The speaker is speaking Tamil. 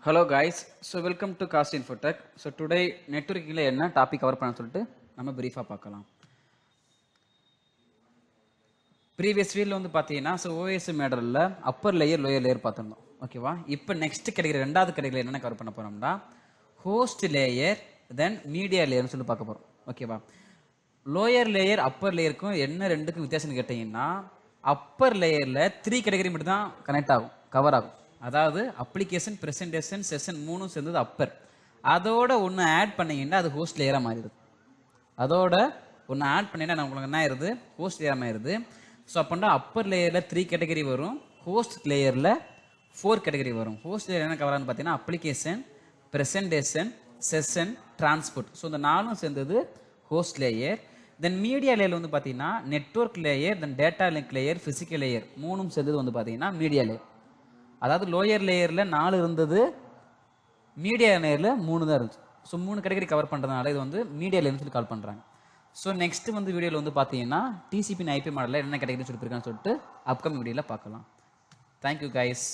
Hello guys, so welcome to Cast Infotech. So today networking என்ன டாபிக் கவர் பண்ண சொல்லிட்டு நம்ம பிரீஃபா பார்க்கலாம். ப்ரீவியஸ் வீடியோல வந்து பாத்தீங்கன்னா OS மேடல்ல அப்பர் லேயர் லோயர் லேயர் பார்த்திருந்தோம். ஓகேவா? இப்போ நெக்ஸ்ட் கேட்டகரி ரெண்டாவது கேட்டகரி என்னென்ன கவர் பண்ண போறோம்னா ஹோஸ்ட் லேயர் தென் மீடியா லேயர்னு சொல்லி பார்க்க போறோம். ஓகேவா? லோயர் லேயர் அப்பர் லேயருக்கும் என்ன ரெண்டுக்கும் வித்தியாசம் கேட்டீங்கன்னா அப்பர் லேயர்ல 3 கேட்டகரி மட்டும் தான் கனெக்ட் ஆகும், கவர் ஆகும். அதாவது அப்ளிகேஷன், பிரசன்டேஷன், செஷன் மூணும் சேர்ந்தது அப்பர். அதோட ஒன்று ஆட் பண்ணீங்கன்னா அது ஹோஸ்ட் லேயராக மாறிடுது. அதோட ஒன்று ஆட் பண்ணிங்கன்னா உங்களுக்கு என்ன ஆயிருது, ஹோஸ்ட் லேயராக மாறிடுது. ஸோ அப்படின்னா அப்பர் லேயரில் 3 கேட்டகரி வரும், ஹோஸ்ட் லேயரில் 4 கேட்டகரி வரும். ஹோஸ்ட் லேயர் என்ன கவரான்னு பார்த்தீங்கன்னா application, presentation, session, transport. So இந்த நாலும் சேர்ந்தது host layer. Then media layer வந்து பார்த்தீங்கன்னா network layer, then data link layer, physical layer மூணும் சேர்ந்தது வந்து பார்த்தீங்கன்னா மீடியா லேயர். அதாவது லோயர் லேயரில் 4 இருந்தது, மீடியா லேயரில் 3 தான் இருந்துச்சு. ஸோ 3 கேட்டகரி கவர் பண்ணுறதுனால இது வந்து மீடியா லேயர்னு சொல்லி கால் பண்ணுறாங்க. ஸோ நெக்ஸ்ட் வந்து வீடியோவில் வந்து பார்த்தீங்கன்னா டிசிபி ஐபி மாடலில் என்ன கேட்டகரி சொல்லியிருக்கான்னு சொல்லிட்டு அப்கமிங் வீடியோவில் பார்க்கலாம். Thank you guys.